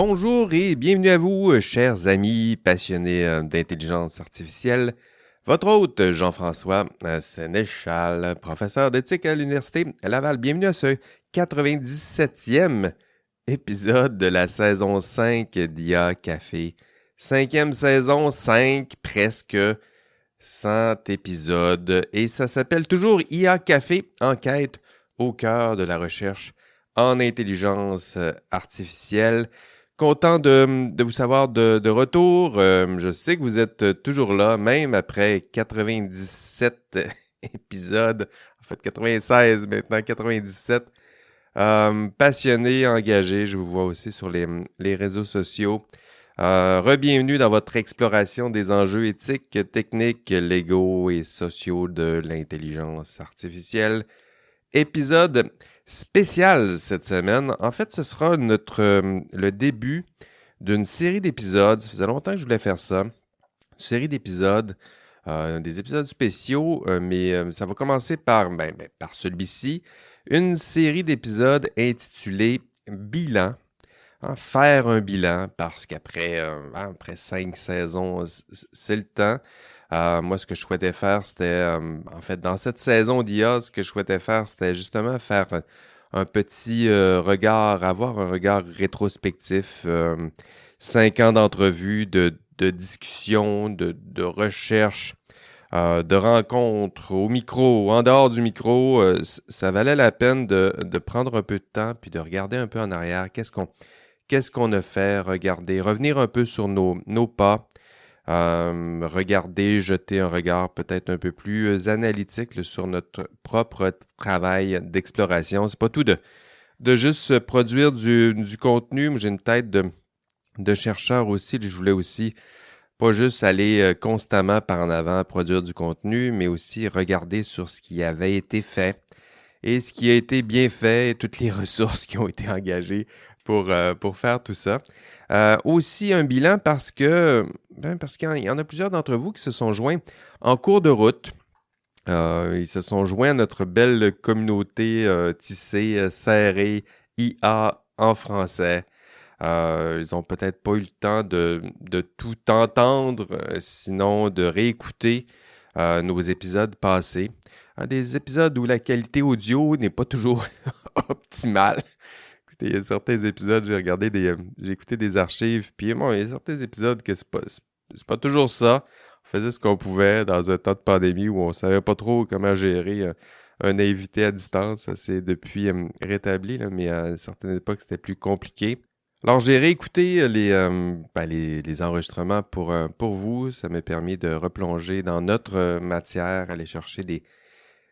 Bonjour et bienvenue à vous, chers amis passionnés d'intelligence artificielle. Votre hôte, Jean-François Sénéchal, professeur d'éthique à l'Université Laval. Bienvenue à ce 97e épisode de la saison 5 d'IA Café. 5e saison, 5, presque 100 épisodes. Et ça s'appelle toujours IA Café, enquête au cœur de la recherche en intelligence artificielle. Content de vous savoir de retour. Je sais que vous êtes toujours là, même après 97 épisodes. En fait, 96 maintenant, 97. Passionné, engagé. Je vous vois aussi sur les réseaux sociaux. Re-bienvenue dans votre exploration des enjeux éthiques, techniques, légaux et sociaux de l'intelligence artificielle. Épisode spécial cette semaine. En fait, ce sera le début d'une série d'épisodes. Ça faisait longtemps que je voulais faire ça. Une série d'épisodes, des épisodes spéciaux, mais ça va commencer par celui-ci. Une série d'épisodes intitulée Bilan. Faire un bilan, parce qu'après 5 saisons, c'est le temps. Moi, ce que je souhaitais faire, c'était, en fait, dans cette saison d'IA, ce que je souhaitais faire, c'était justement faire un petit regard, avoir un regard rétrospectif. 5 ans d'entrevues, de discussions, de recherches, de rencontres au micro, en dehors du micro. Ça valait la peine de prendre un peu de temps, puis de regarder un peu en arrière. Qu'est-ce qu'on a fait? Regarder, revenir un peu sur nos pas. Regarder, jeter un regard peut-être un peu plus analytique sur notre propre travail d'exploration. C'est pas tout de juste produire du contenu. Moi, j'ai une tête de chercheur aussi. Je voulais aussi pas juste aller constamment par en avant produire du contenu, mais aussi regarder sur ce qui avait été fait et ce qui a été bien fait et toutes les ressources qui ont été engagées pour faire tout ça. Aussi un bilan parce qu'il y en a plusieurs d'entre vous qui se sont joints en cours de route. Ils se sont joints à notre belle communauté tissée, serrée, IA en français. Ils n'ont peut-être pas eu le temps de tout entendre, sinon de réécouter nos épisodes passés. Des épisodes où la qualité audio n'est pas toujours optimale. Il y a certains épisodes, j'ai écouté des archives, puis bon, il y a certains épisodes que c'est pas toujours ça. On faisait ce qu'on pouvait dans un temps de pandémie où on savait pas trop comment gérer un invité à distance. Ça s'est depuis rétabli, là, mais à une certaine époque, c'était plus compliqué. Alors, j'ai réécouté les enregistrements pour vous. Ça m'a permis de replonger dans notre matière, aller chercher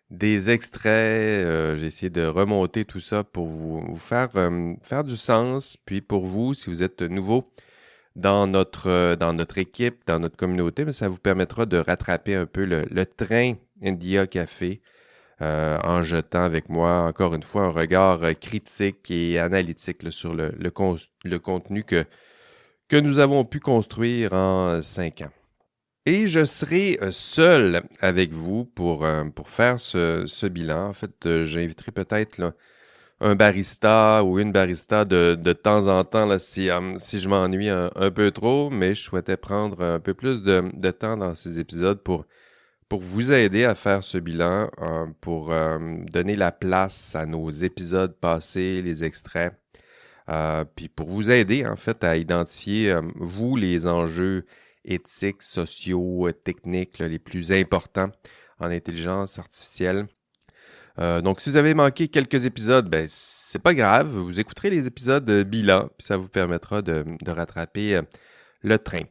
des extraits. J'ai essayé de remonter tout ça pour vous faire du sens. Puis pour vous, si vous êtes nouveau dans notre équipe, dans notre communauté, mais ça vous permettra de rattraper un peu le train d'IA Café en jetant avec moi, encore une fois, un regard critique et analytique là, sur le contenu que nous avons pu construire en 5 ans. Et je serai seul avec vous pour faire ce bilan. En fait, j'inviterai peut-être là, un barista ou une barista de temps en temps là, si je m'ennuie un peu trop, mais je souhaitais prendre un peu plus de temps dans ces épisodes pour vous aider à faire ce bilan, pour donner la place à nos épisodes passés, les extraits, puis pour vous aider en fait à identifier, vous, les enjeux éthiques, sociaux, techniques là, les plus importants en intelligence artificielle. Donc, si vous avez manqué quelques épisodes, ben c'est pas grave. Vous écouterez les épisodes bilan, puis ça vous permettra de rattraper le train.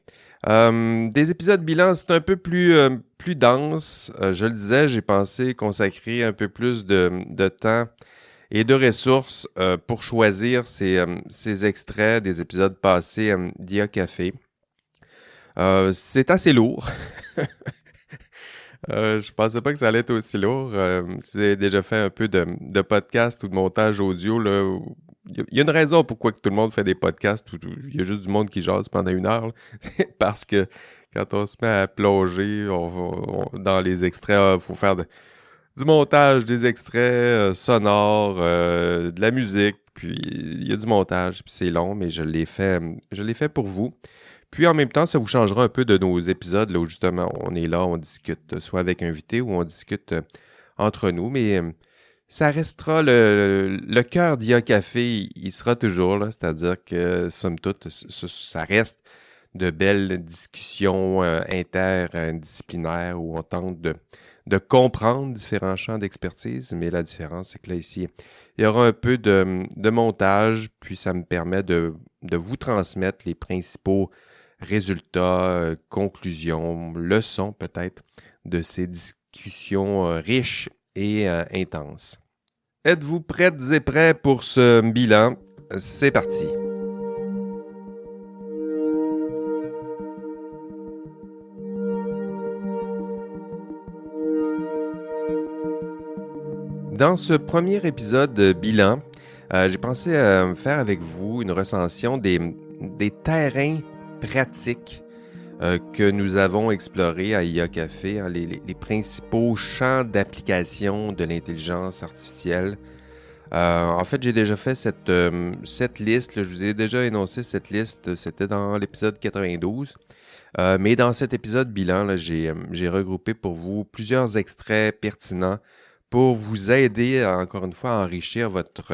Des épisodes bilan, c'est un peu plus dense. Je le disais, j'ai pensé consacrer un peu plus de temps et de ressources pour choisir ces extraits des épisodes passés d'IA Café. C'est assez lourd. Je pensais pas que ça allait être aussi lourd. Si vous avez déjà fait un peu de podcast ou de montage audio, là, il y a une raison pourquoi que tout le monde fait des podcasts où il y a juste du monde qui jase pendant 1 heure. C'est parce que quand on se met à plonger dans les extraits, il faut faire du montage, des extraits sonores, de la musique, puis il y a du montage, puis c'est long, mais je l'ai fait pour vous. Puis en même temps, ça vous changera un peu de nos épisodes là, où justement on est là, on discute soit avec un invité ou on discute entre nous, mais ça restera le cœur d'IA Café, il sera toujours là, c'est-à-dire que somme toute, ça reste de belles discussions interdisciplinaires où on tente de comprendre différents champs d'expertise, mais la différence, c'est que là, ici, il y aura un peu de montage, puis ça me permet de vous transmettre les principaux résultats, conclusions, leçons peut-être de ces discussions riches et intenses. Êtes-vous prêtes et prêts pour ce bilan? C'est parti! Dans ce premier épisode bilan, j'ai pensé faire avec vous une recension des terrains pratiques que nous avons explorés à IA Café, hein, les principaux champs d'application de l'intelligence artificielle. En fait, j'ai déjà fait cette liste, là, je vous ai déjà énoncé cette liste, c'était dans l'épisode 92. Mais dans cet épisode bilan, là, j'ai regroupé pour vous plusieurs extraits pertinents pour vous aider, encore une fois, à enrichir votre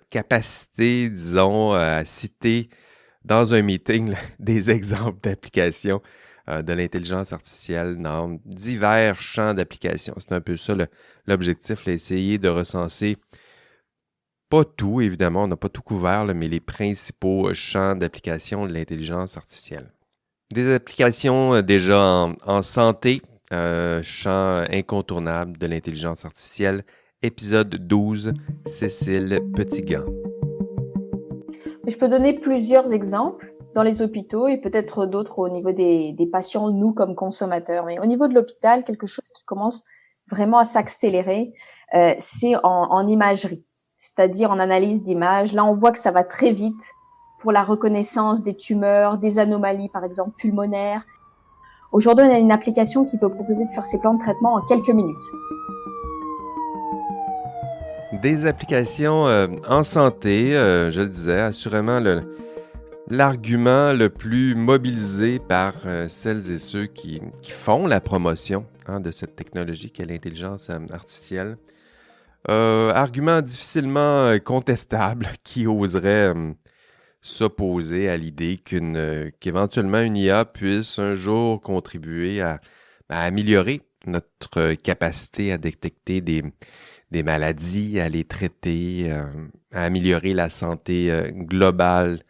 capacité, disons, à citer dans un meeting là, des exemples d'applications de l'intelligence artificielle dans divers champs d'application. C'est un peu ça l'objectif, là, essayer de recenser pas tout, évidemment, on n'a pas tout couvert, là, mais les principaux champs d'application de l'intelligence artificielle. Des applications déjà en santé, champ incontournable de l'intelligence artificielle, épisode 12, Cécile Petitgand. Je peux donner plusieurs exemples dans les hôpitaux et peut-être d'autres au niveau des patients, nous comme consommateurs. Mais au niveau de l'hôpital, quelque chose qui commence vraiment à s'accélérer, c'est en imagerie, c'est-à-dire en analyse d'images. Là, on voit que ça va très vite pour la reconnaissance des tumeurs, des anomalies, par exemple pulmonaires. Aujourd'hui, on a une application qui peut proposer de faire ces plans de traitement en quelques minutes. Des applications en santé, je le disais, assurément l'argument le plus mobilisé par celles et ceux qui font la promotion de cette technologie qu'est l'intelligence artificielle. Argument difficilement contestable qui oserait s'opposer à l'idée qu'éventuellement une IA puisse un jour contribuer à améliorer notre capacité à détecter des maladies, à les traiter, à améliorer la santé globale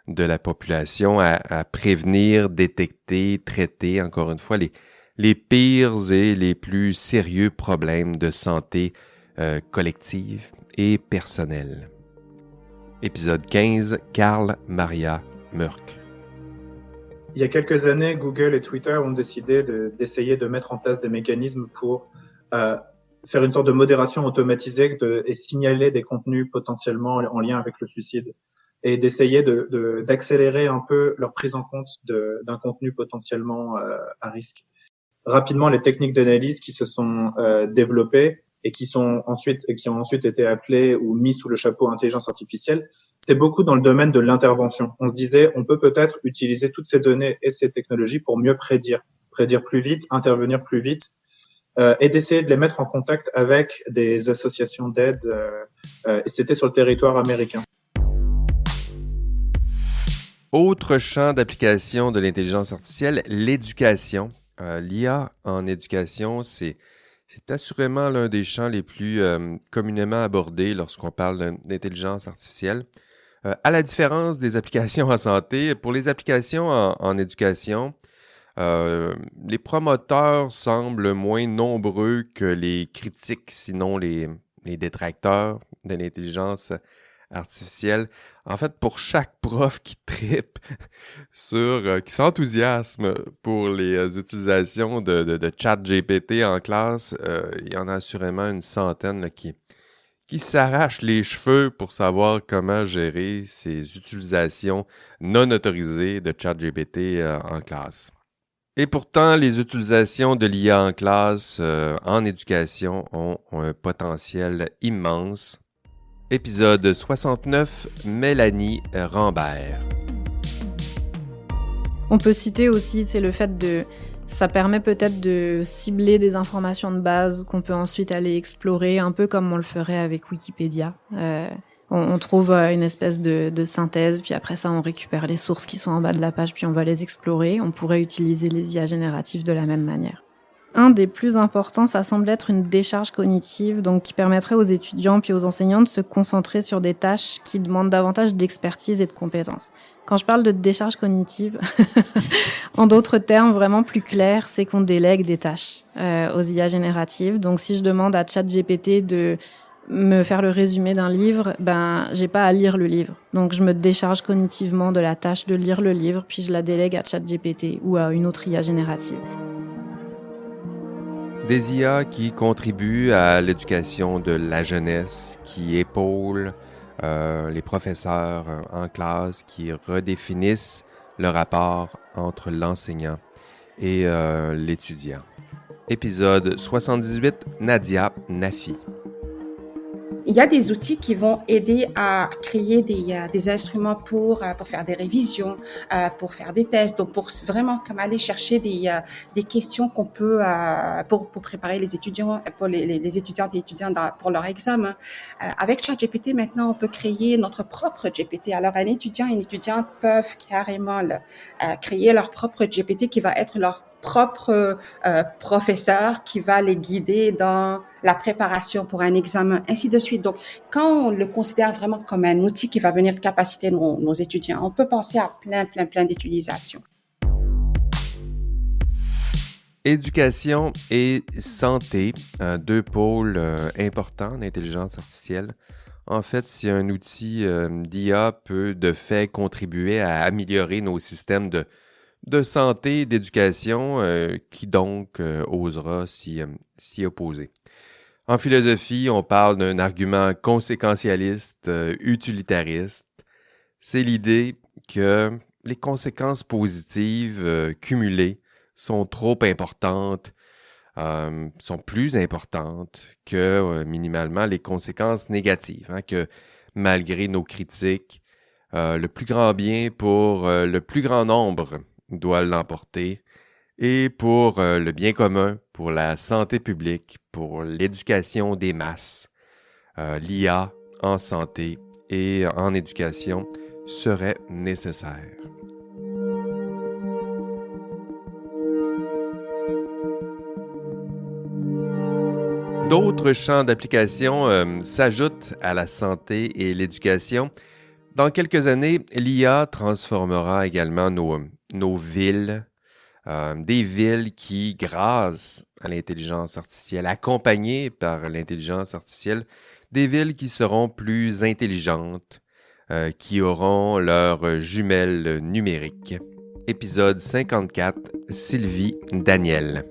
de la population, à prévenir, détecter, traiter, encore une fois, les pires et les plus sérieux problèmes de santé collective et personnelle. Épisode 15, Karl Maria Mørck. Il y a quelques années, Google et Twitter ont décidé d'essayer de mettre en place des mécanismes pour faire une sorte de modération automatisée et signaler des contenus potentiellement en lien avec le suicide et d'essayer d'accélérer un peu leur prise en compte d'un contenu potentiellement à risque. Rapidement, les techniques d'analyse qui se sont développées et qui ont ensuite été appelées ou mis sous le chapeau intelligence artificielle, c'était beaucoup dans le domaine de l'intervention. On se disait, on peut peut-être utiliser toutes ces données et ces technologies pour mieux prédire plus vite, intervenir plus vite, et d'essayer de les mettre en contact avec des associations d'aide, et c'était sur le territoire américain. Autre champ d'application de l'intelligence artificielle, l'éducation. L'IA en éducation, c'est assurément l'un des champs les plus communément abordés lorsqu'on parle d'intelligence artificielle. À la différence des applications en santé, pour les applications en éducation, les promoteurs semblent moins nombreux que les critiques, sinon les détracteurs de l'intelligence artificielle. En fait, pour chaque prof qui trippe qui s'enthousiasme pour les utilisations de ChatGPT en classe, il y en a assurément une centaine là, qui s'arrachent les cheveux pour savoir comment gérer ces utilisations non autorisées de ChatGPT en classe. Et pourtant, les utilisations de l'IA en classe, en éducation, ont un potentiel immense. Épisode 69, Mélanie Rambert. On peut citer aussi, c'est le fait de... Ça permet peut-être de cibler des informations de base qu'on peut ensuite aller explorer, un peu comme on le ferait avec Wikipédia. On trouve une espèce de synthèse, puis après ça, on récupère les sources qui sont en bas de la page, puis on va les explorer. On pourrait utiliser les IA génératives de la même manière. Un des plus importants, ça semble être une décharge cognitive, donc qui permettrait aux étudiants puis aux enseignants de se concentrer sur des tâches qui demandent davantage d'expertise et de compétences. Quand je parle de décharge cognitive, en d'autres termes vraiment plus clairs, c'est qu'on délègue des tâches aux IA génératives. Donc si je demande à ChatGPT de me faire le résumé d'un livre, j'ai pas à lire le livre. Donc je me décharge cognitivement de la tâche de lire le livre, puis je la délègue à ChatGPT ou à une autre IA générative. Des IA qui contribuent à l'éducation de la jeunesse, qui épaulent les professeurs en classe, qui redéfinissent le rapport entre l'enseignant et l'étudiant. Épisode 78, Nadia Nafi. Il y a des outils qui vont aider à créer des instruments pour faire des révisions, pour faire des tests, donc pour vraiment comme aller chercher des questions qu'on peut pour préparer les étudiants, pour les étudiantes et étudiants pour leur examen. Avec ChatGPT maintenant, on peut créer notre propre GPT. Alors un étudiant et une étudiante peuvent carrément créer leur propre GPT qui va être leur propre professeur qui va les guider dans la préparation pour un examen, ainsi de suite. Donc, quand on le considère vraiment comme un outil qui va venir capaciter nos étudiants, on peut penser à plein d'utilisations. Éducation et santé, deux pôles importants d'intelligence artificielle. En fait, si un outil d'IA peut de fait contribuer à améliorer nos systèmes de santé et d'éducation, qui donc osera s'y opposer. En philosophie, on parle d'un argument conséquentialiste, utilitariste. C'est l'idée que les conséquences positives cumulées sont trop importantes, sont plus importantes que minimalement les conséquences négatives, que malgré nos critiques, le plus grand bien pour le plus grand nombre doit l'emporter, et pour le bien commun, pour la santé publique, pour l'éducation des masses, l'IA en santé et en éducation serait nécessaire. D'autres champs d'application s'ajoutent à la santé et l'éducation. Dans quelques années, l'IA transformera également nos villes, des villes qui, grâce à l'intelligence artificielle, accompagnées par l'intelligence artificielle, des villes qui seront plus intelligentes, qui auront leurs jumelles numériques. Épisode 54, Sylvie Daniel.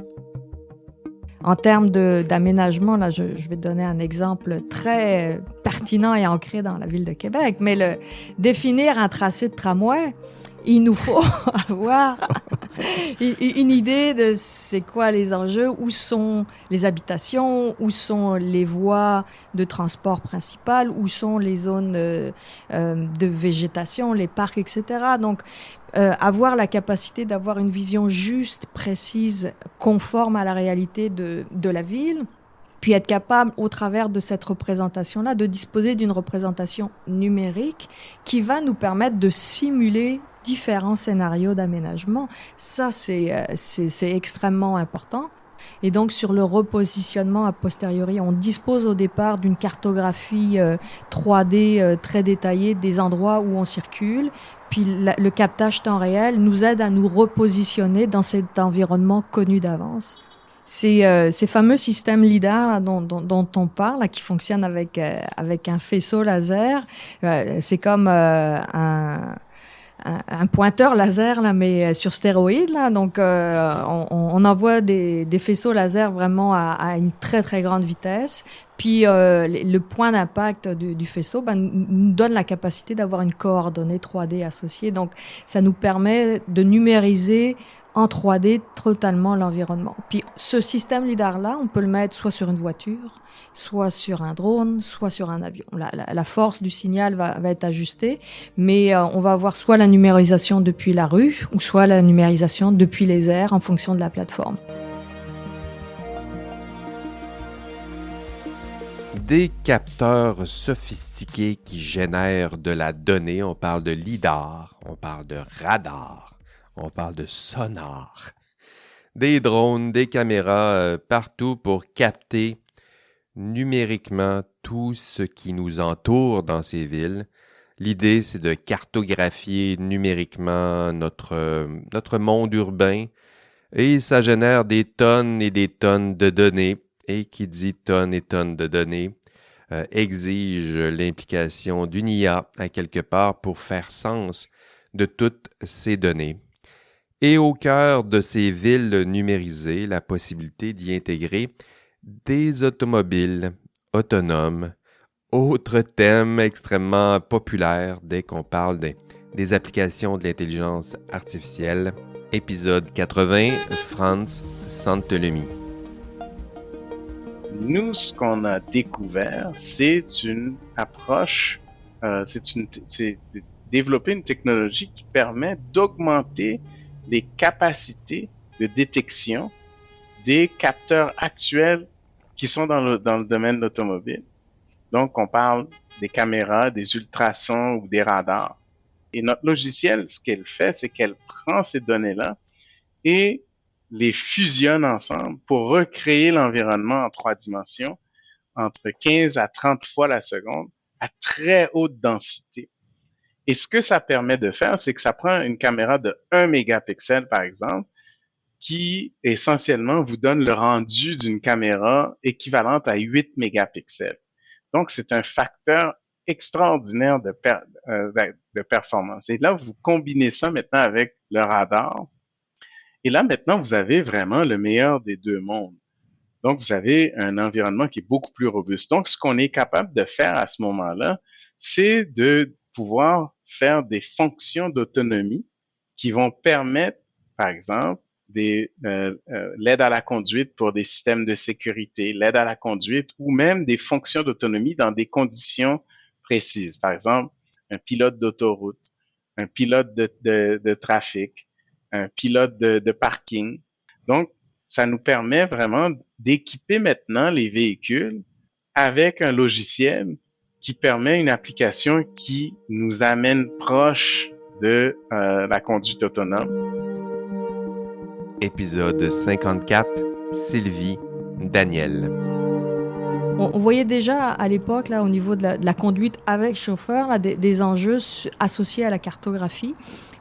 En termes d'aménagement, là, je vais te donner un exemple très pertinent et ancré dans la ville de Québec, mais définir un tracé de tramway, il nous faut avoir une idée de c'est quoi les enjeux, où sont les habitations, où sont les voies de transport principales, où sont les zones de végétation, les parcs, etc. Donc, avoir la capacité d'avoir une vision juste, précise, conforme à la réalité de la ville, puis être capable, au travers de cette représentation-là, de disposer d'une représentation numérique qui va nous permettre de simuler différents scénarios d'aménagement. Ça, c'est extrêmement important. Et donc, sur le repositionnement a posteriori, on dispose au départ d'une cartographie 3D très détaillée des endroits où on circule. Puis le captage temps réel nous aide à nous repositionner dans cet environnement connu d'avance. Ces fameux systèmes LIDAR là, dont on parle, là, qui fonctionnent avec un faisceau laser, c'est comme un pointeur laser là, mais sur stéroïdes là. Donc on envoie des faisceaux laser vraiment à une très très grande vitesse. Puis le point d'impact du faisceau nous donne la capacité d'avoir une coordonnée 3D associée. Donc ça nous permet de numériser en 3D totalement l'environnement. Puis ce système LiDAR-là, on peut le mettre soit sur une voiture, soit sur un drone, soit sur un avion. La force du signal va être ajustée, mais on va avoir soit la numérisation depuis la rue, ou soit la numérisation depuis les airs en fonction de la plateforme. Des capteurs sophistiqués qui génèrent de la donnée. On parle de lidar, on parle de radar, on parle de sonar. Des drones, des caméras partout pour capter numériquement tout ce qui nous entoure dans ces villes. L'idée, c'est de cartographier numériquement notre monde urbain et ça génère des tonnes et des tonnes de données. Et qui dit tonnes et tonnes de données exige l'implication d'une IA à quelque part pour faire sens de toutes ces données. Et au cœur de ces villes numérisées, la possibilité d'y intégrer des automobiles autonomes, autre thème extrêmement populaire dès qu'on parle des applications de l'intelligence artificielle. Épisode 80, Franz Santelumi. Nous, ce qu'on a découvert, c'est une approche, c'est développer une technologie qui permet d'augmenter les capacités de détection des capteurs actuels qui sont dans le domaine de l'automobile. Donc, on parle des caméras, des ultrasons ou des radars. Et notre logiciel, ce qu'elle fait, c'est qu'elle prend ces données-là et les fusionne ensemble pour recréer l'environnement en 3 dimensions entre 15 à 30 fois la seconde à très haute densité. Et ce que ça permet de faire, c'est que ça prend une caméra de 1 mégapixel, par exemple, qui essentiellement vous donne le rendu d'une caméra équivalente à 8 mégapixels. Donc, c'est un facteur extraordinaire de performance. Et là, vous combinez ça maintenant avec le radar. Et là, maintenant, vous avez vraiment le meilleur des deux mondes. Donc, vous avez un environnement qui est beaucoup plus robuste. Donc, ce qu'on est capable de faire à ce moment-là, c'est de pouvoir faire des fonctions d'autonomie qui vont permettre, par exemple, l'aide à la conduite pour des systèmes de sécurité, l'aide à la conduite ou même des fonctions d'autonomie dans des conditions précises. Par exemple, un pilote d'autoroute, un pilote de trafic, un pilote de parking. Donc, ça nous permet vraiment d'équiper maintenant les véhicules avec un logiciel qui permet une application qui nous amène proche de la conduite autonome. Épisode 54, Sylvie, Daniel. On voyait déjà à l'époque, là, au niveau de la conduite avec chauffeur, là, des enjeux associés à la cartographie.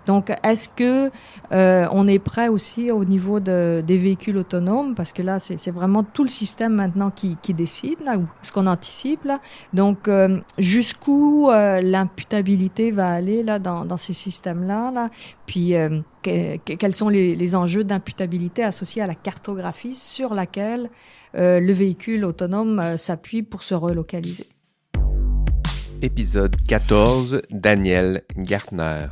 Donc, est-ce que on est prêt aussi au niveau des véhicules autonomes? Parce que là, c'est vraiment tout le système maintenant qui décide, là, ou ce qu'on anticipe, là. Donc, jusqu'où l'imputabilité va aller, là, dans ces systèmes-là, là. Puis, quels sont les enjeux d'imputabilité associés à la cartographie sur laquelle le véhicule autonome s'appuie pour se relocaliser? Épisode 14, Daniel Gartner.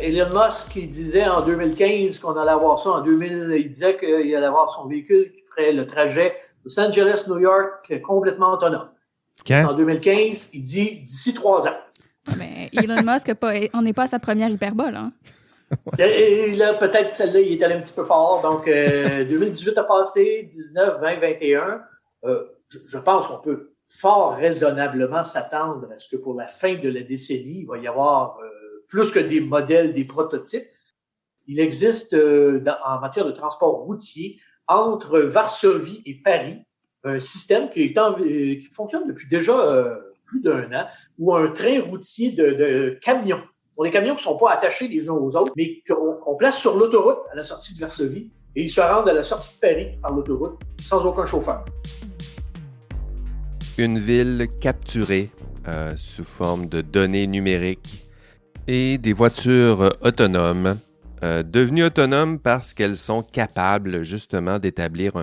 Elon Musk, il disait en 2015 qu'on allait avoir ça. En 2000, il disait qu'il allait avoir son véhicule qui ferait le trajet Los Angeles-New York complètement autonome. En 2015, il dit d'ici 3 ans. Mais Elon Musk, on n'est pas à sa première hyperbole. Hein? Et là, peut-être celle-là, il est allé un petit peu fort. Donc, 2018 a passé, 19, 20, 21. Je pense qu'on peut fort raisonnablement s'attendre à ce que pour la fin de la décennie, il va y avoir plus que des modèles, des prototypes. Il existe en matière de transport routier entre Varsovie et Paris un système qui fonctionne depuis déjà plus d'1 an, où un train routier de camions, pour des camions qui ne sont pas attachés les uns aux autres, mais qu'on place sur l'autoroute à la sortie de Varsovie, et ils se rendent à la sortie de Paris par l'autoroute sans aucun chauffeur. Une ville capturée sous forme de données numériques et des voitures autonomes, devenues autonomes parce qu'elles sont capables justement d'établir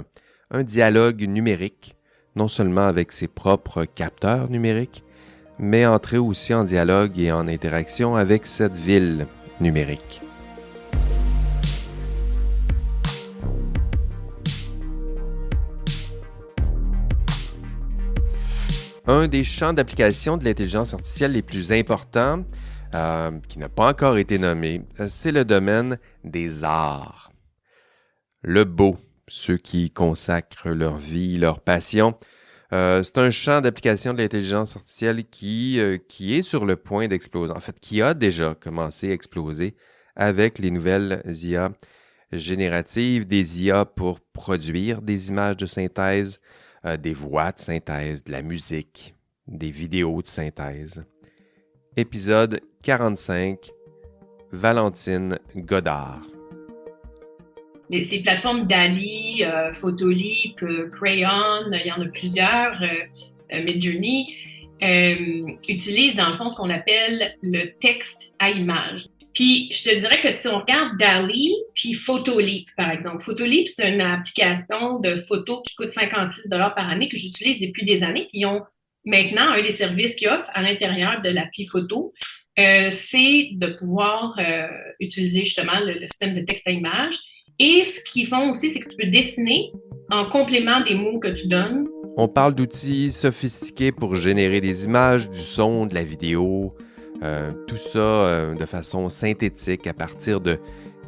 un dialogue numérique, non seulement avec ses propres capteurs numériques, mais entrer aussi en dialogue et en interaction avec cette ville numérique. Un des champs d'application de l'intelligence artificielle les plus importants, qui n'a pas encore été nommé, c'est le domaine des arts. Le beau, ceux qui y consacrent leur vie, leur passion. C'est un champ d'application de l'intelligence artificielle qui est sur le point d'exploser. En fait, qui a déjà commencé à exploser avec les nouvelles IA génératives, des IA pour produire des images de synthèse, des voix de synthèse, de la musique, des vidéos de synthèse. Épisode 45, Valentine Godard. Ces plateformes DALL-E, Photolip, Crayon, il y en a plusieurs, Midjourney, utilisent dans le fond ce qu'on appelle le texte à image. Puis, je te dirais que si on regarde DALL-E puis Photolip, par exemple. Photolip, c'est une application de photos qui coûte 56 $ par année que j'utilise depuis des années. Puis, ils ont maintenant un des services qu'ils offrent à l'intérieur de l'appli photo. C'est de pouvoir utiliser justement le système de texte à image. Et ce qu'ils font aussi, c'est que tu peux dessiner en complément des mots que tu donnes. On parle d'outils sophistiqués pour générer des images, du son, de la vidéo, tout ça de façon synthétique à partir de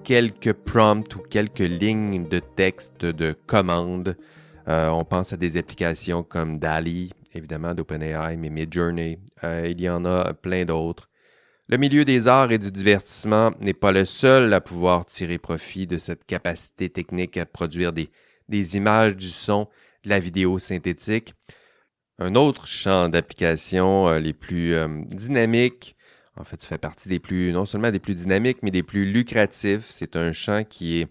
quelques prompts ou quelques lignes de texte de commande. On pense à des applications comme DALL-E, évidemment d'OpenAI, mais Midjourney. Il y en a plein d'autres. Le milieu des arts et du divertissement n'est pas le seul à pouvoir tirer profit de cette capacité technique à produire des images, du son, de la vidéo synthétique. Un autre champ d'application les plus dynamiques, en fait, ça fait partie non seulement des plus dynamiques, mais des plus lucratifs. C'est un champ qui est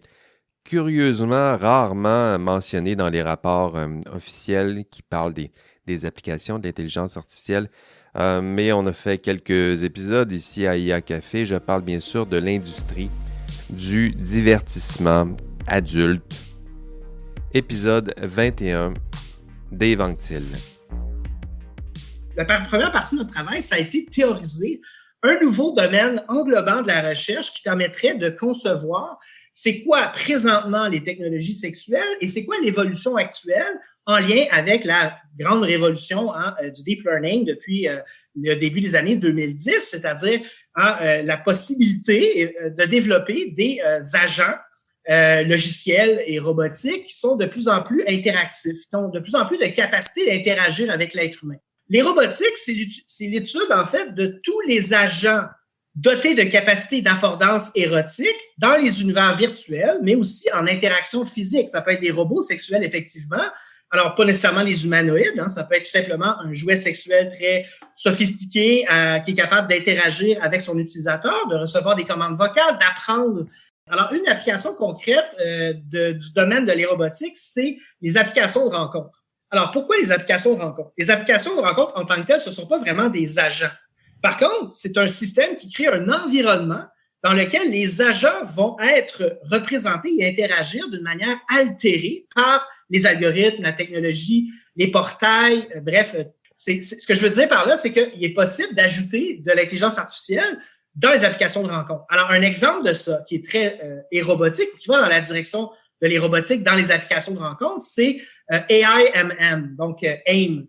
curieusement rarement mentionné dans les rapports officiels qui parlent des applications de l'intelligence artificielle. Mais on a fait quelques épisodes ici à IA Café. Je parle bien sûr de l'industrie du divertissement adulte. Épisode 21, Dave Anctil. La première partie de notre travail, ça a été de théoriser un nouveau domaine englobant de la recherche qui permettrait de concevoir c'est quoi présentement les technologies sexuelles et c'est quoi l'évolution actuelle en lien avec la grande révolution du deep learning depuis le début des années 2010, c'est-à-dire la possibilité de développer des agents logiciels et robotiques qui sont de plus en plus interactifs, qui ont de plus en plus de capacité d'interagir avec l'être humain. Les robotiques, c'est l'étude, en fait, de tous les agents dotés de capacités d'affordance érotique dans les univers virtuels, mais aussi en interaction physique. Ça peut être des robots sexuels, effectivement. Alors, pas nécessairement les humanoïdes, ça peut être tout simplement un jouet sexuel très sophistiqué qui est capable d'interagir avec son utilisateur, de recevoir des commandes vocales, d'apprendre. Alors, une application concrète du domaine de l'aérobotique, c'est les applications de rencontre. Alors, pourquoi les applications de rencontre? Les applications de rencontre, en tant que telles, ce ne sont pas vraiment des agents. Par contre, c'est un système qui crée un environnement dans lequel les agents vont être représentés et interagir d'une manière altérée par les algorithmes, la technologie, les portails, bref. Ce que je veux dire par là, c'est qu'il est possible d'ajouter de l'intelligence artificielle dans les applications de rencontre. Alors, un exemple de ça qui est très aérobotique, qui va dans la direction de l'aérobotique dans les applications de rencontre, c'est AIMM, donc AIM,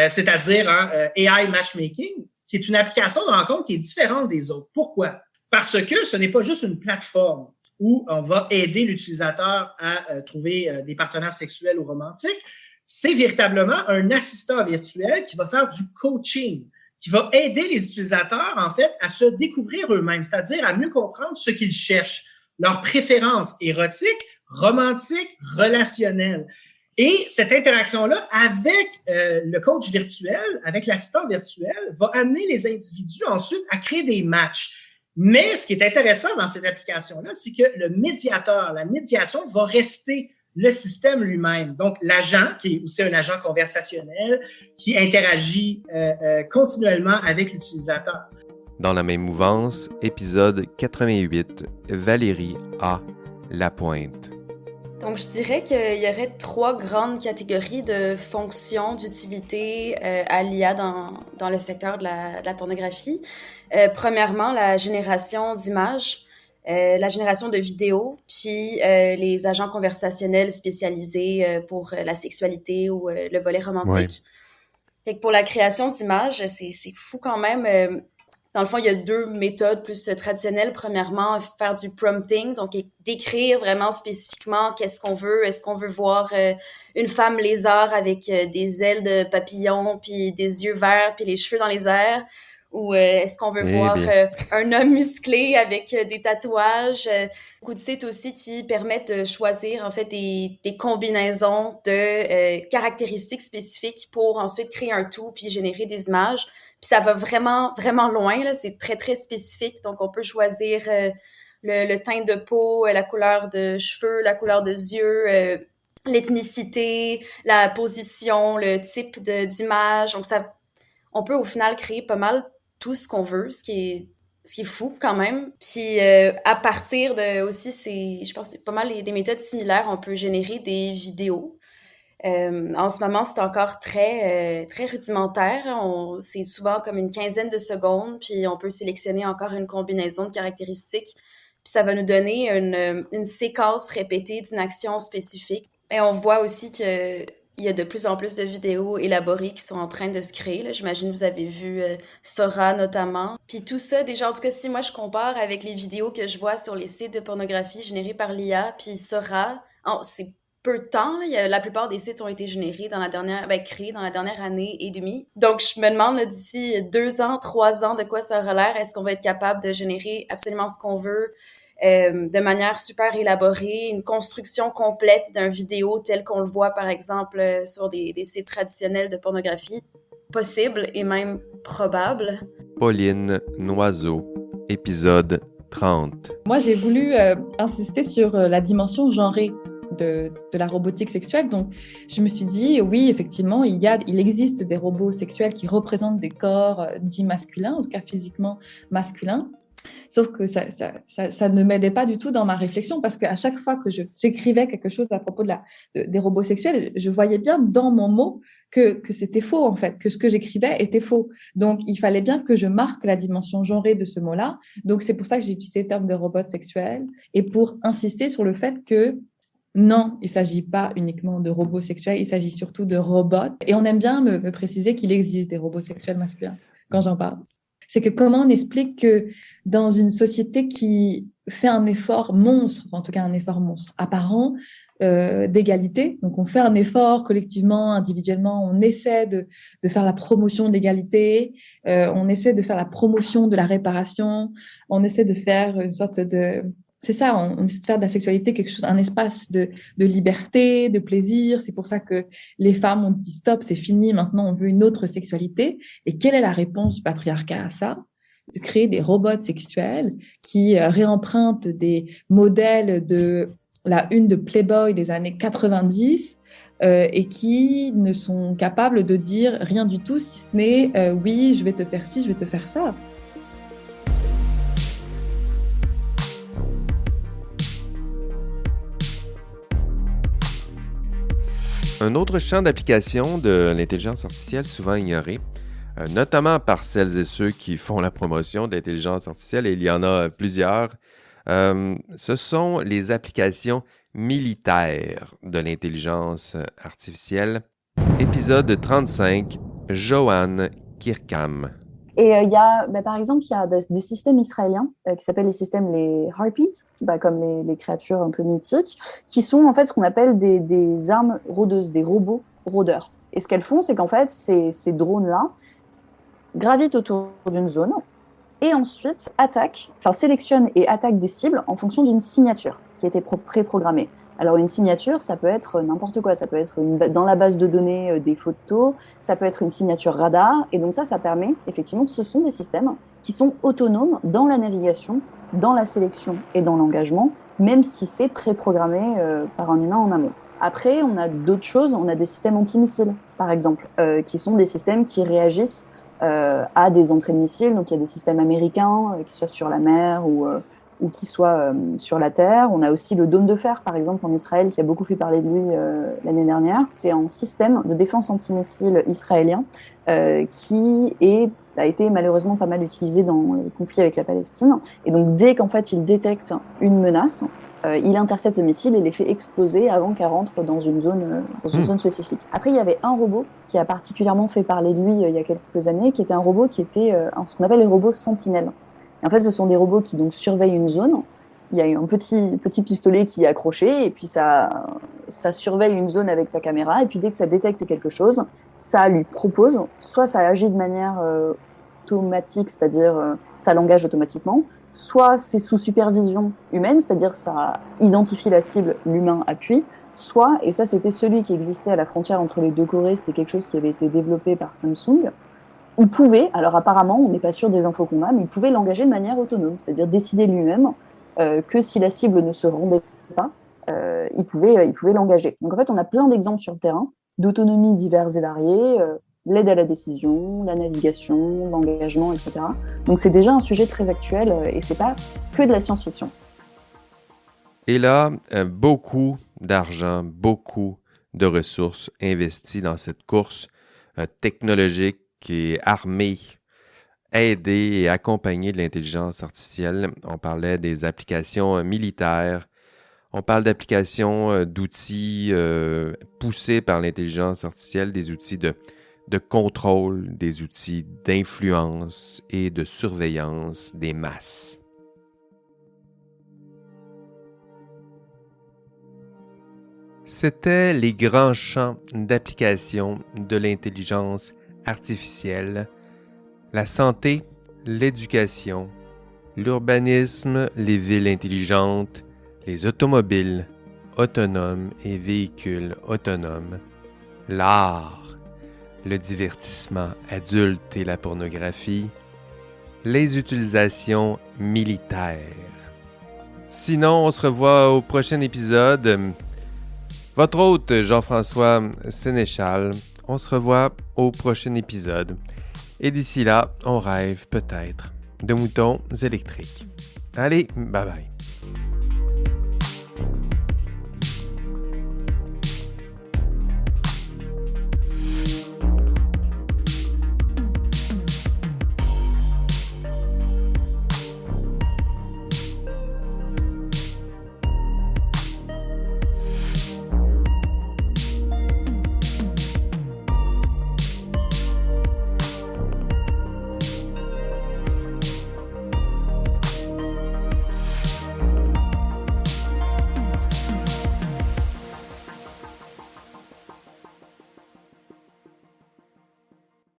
c'est-à-dire AI Matchmaking, qui est une application de rencontre qui est différente des autres. Pourquoi? Parce que ce n'est pas juste une plateforme où on va aider l'utilisateur à trouver des partenaires sexuels ou romantiques. C'est véritablement un assistant virtuel qui va faire du coaching, qui va aider les utilisateurs, en fait, à se découvrir eux-mêmes, c'est-à-dire à mieux comprendre ce qu'ils cherchent, leurs préférences érotiques, romantiques, relationnelles. Et cette interaction-là avec le coach virtuel, avec l'assistant virtuel, va amener les individus ensuite à créer des matchs. Mais ce qui est intéressant dans cette application-là, c'est que le médiateur, la médiation va rester le système lui-même. Donc, l'agent, qui est aussi un agent conversationnel, qui interagit continuellement avec l'utilisateur. Dans la même mouvance, épisode 88, Valérie A. Lapointe. Donc, je dirais qu'il y aurait 3 grandes catégories de fonctions, d'utilité à l'IA dans le secteur de la pornographie. Premièrement, la génération d'images, la génération de vidéos, puis les agents conversationnels spécialisés pour la sexualité ou le volet romantique. Fait que pour la création d'images, c'est fou quand même. Dans le fond, il y a 2 méthodes plus traditionnelles. Premièrement, faire du prompting, donc décrire vraiment spécifiquement qu'est-ce qu'on veut. Est-ce qu'on veut voir une femme lézard avec des ailes de papillon, puis des yeux verts, puis les cheveux dans les airs? Ou est-ce qu'on veut voir un homme musclé avec des tatouages? Beaucoup de sites aussi qui permettent de choisir en fait des combinaisons de caractéristiques spécifiques pour ensuite créer un tout puis générer des images. Puis ça va vraiment, vraiment loin, là. C'est très, très spécifique. Donc, on peut choisir le teint de peau, la couleur de cheveux, la couleur de yeux, l'ethnicité, la position, le type d'image. Donc, on peut au final créer pas mal tout ce qu'on veut, ce qui est fou quand même. Puis à partir de aussi, je pense que c'est pas mal des méthodes similaires, on peut générer des vidéos. En ce moment, c'est encore très, très rudimentaire. C'est souvent comme une quinzaine de secondes, puis on peut sélectionner encore une combinaison de caractéristiques. Puis ça va nous donner une séquence répétée d'une action spécifique. Et on voit aussi qu'il y a de plus en plus de vidéos élaborées qui sont en train de se créer. Là. J'imagine que vous avez vu Sora notamment. Puis tout ça, déjà, en tout cas, si moi je compare avec les vidéos que je vois sur les sites de pornographie générées par l'IA, puis Sora, c'est peu de temps. Là. La plupart des sites ont été générés créés dans la dernière année et demie. Donc, je me demande là, d'ici 2 ans, 3 ans, de quoi ça aura l'air. Est-ce qu'on va être capable de générer absolument ce qu'on veut de manière super élaborée, une construction complète d'un vidéo tel qu'on le voit, par exemple, sur des sites traditionnels de pornographie? Possible et même probable. Pauline Noiseau, épisode 30. Moi, j'ai voulu insister sur la dimension genrée de la robotique sexuelle. Donc, je me suis dit, oui, effectivement, il existe des robots sexuels qui représentent des corps dits masculins, en tout cas physiquement masculins. Sauf que ça ne m'aidait pas du tout dans ma réflexion parce qu'à chaque fois que j'écrivais quelque chose à propos des robots sexuels, je voyais bien dans mon mot que c'était faux, en fait, que ce que j'écrivais était faux. Donc, il fallait bien que je marque la dimension genrée de ce mot-là. Donc, c'est pour ça que j'ai utilisé le terme de robot sexuel et pour insister sur le fait que non, il ne s'agit pas uniquement de robots sexuels, il s'agit surtout de robots. Et on aime bien me préciser qu'il existe des robots sexuels masculins quand j'en parle. C'est que comment on explique que dans une société qui fait un effort monstre, en tout cas un effort monstre apparent d'égalité, donc on fait un effort collectivement, individuellement, on essaie de faire la promotion de l'égalité, on essaie de faire la promotion de la réparation, on essaie de faire une sorte de... C'est ça, on essaie de faire de la sexualité quelque chose, un espace de liberté, de plaisir. C'est pour ça que les femmes ont dit stop, c'est fini, maintenant on veut une autre sexualité. Et quelle est la réponse du patriarcat à ça? De créer des robots sexuels qui réempruntent des modèles de la une de Playboy des années 90 et qui ne sont capables de dire rien du tout, si ce n'est oui, je vais te faire ci, je vais te faire ça. Un autre champ d'application de l'intelligence artificielle souvent ignoré, notamment par celles et ceux qui font la promotion de l'intelligence artificielle, et il y en a plusieurs, ce sont les applications militaires de l'intelligence artificielle. Épisode 35, Johan Kirkham. Et il y a, par exemple, il y a des systèmes israéliens qui s'appellent les Harpies, comme les créatures un peu mythiques, qui sont en fait ce qu'on appelle des armes rôdeuses, des robots rôdeurs. Et ce qu'elles font, c'est qu'en fait, ces drones-là gravitent autour d'une zone et ensuite sélectionnent et attaquent des cibles en fonction d'une signature qui a été préprogrammée. Alors une signature, ça peut être n'importe quoi, ça peut être dans la base de données des photos, ça peut être une signature radar, et donc ça permet effectivement que ce sont des systèmes qui sont autonomes dans la navigation, dans la sélection et dans l'engagement, même si c'est préprogrammé par un humain en amont. Après, on a d'autres choses, on a des systèmes antimissiles, par exemple, qui sont des systèmes qui réagissent à des entrées de missiles, donc il y a des systèmes américains qui soient sur la mer ou qui soit sur la terre. On a aussi le dôme de fer, par exemple, en Israël, qui a beaucoup fait parler de lui l'année dernière. C'est un système de défense antimissile israélien qui a été malheureusement pas mal utilisé dans le conflit avec la Palestine. Et donc, dès qu'en fait, il détecte une menace, il intercepte le missile et les fait exploser avant qu'elle rentre dans une zone spécifique. Après, il y avait un robot qui a particulièrement fait parler de lui il y a quelques années, qui était un robot qui était ce qu'on appelle les robots sentinelles. Et en fait, ce sont des robots qui donc surveillent une zone. Il y a un petit pistolet qui est accroché et puis ça surveille une zone avec sa caméra. Et puis dès que ça détecte quelque chose, ça lui propose, soit ça agit de manière automatique, c'est-à-dire ça l'engage automatiquement, soit c'est sous supervision humaine, c'est-à-dire ça identifie la cible, l'humain appuie, soit, et ça c'était celui qui existait à la frontière entre les deux Corées, c'était quelque chose qui avait été développé par Samsung, il pouvait, alors apparemment on n'est pas sûr des infos qu'on a, mais il pouvait l'engager de manière autonome, c'est-à-dire décider lui-même que si la cible ne se rendait pas, il pouvait l'engager. Donc en fait on a plein d'exemples sur le terrain, d'autonomie diverses et variées, l'aide à la décision, la navigation, l'engagement, etc. Donc c'est déjà un sujet très actuel et c'est pas que de la science-fiction. Et là, beaucoup d'argent, beaucoup de ressources investies dans cette course technologique et armée, aidée et accompagnée de l'intelligence artificielle. On parlait des applications militaires, on parle d'applications d'outils poussés par l'intelligence artificielle, des outils de contrôle, des outils d'influence et de surveillance des masses. C'était les grands champs d'application de l'intelligence artificielle, la santé, l'éducation, l'urbanisme, les villes intelligentes, les automobiles autonomes et véhicules autonomes, l'art, le divertissement adulte et la pornographie, les utilisations militaires. Sinon, on se revoit au prochain épisode. Votre hôte, Jean-François Sénéchal. On se revoit au prochain épisode. Et d'ici là, on rêve peut-être de moutons électriques. Allez, bye bye.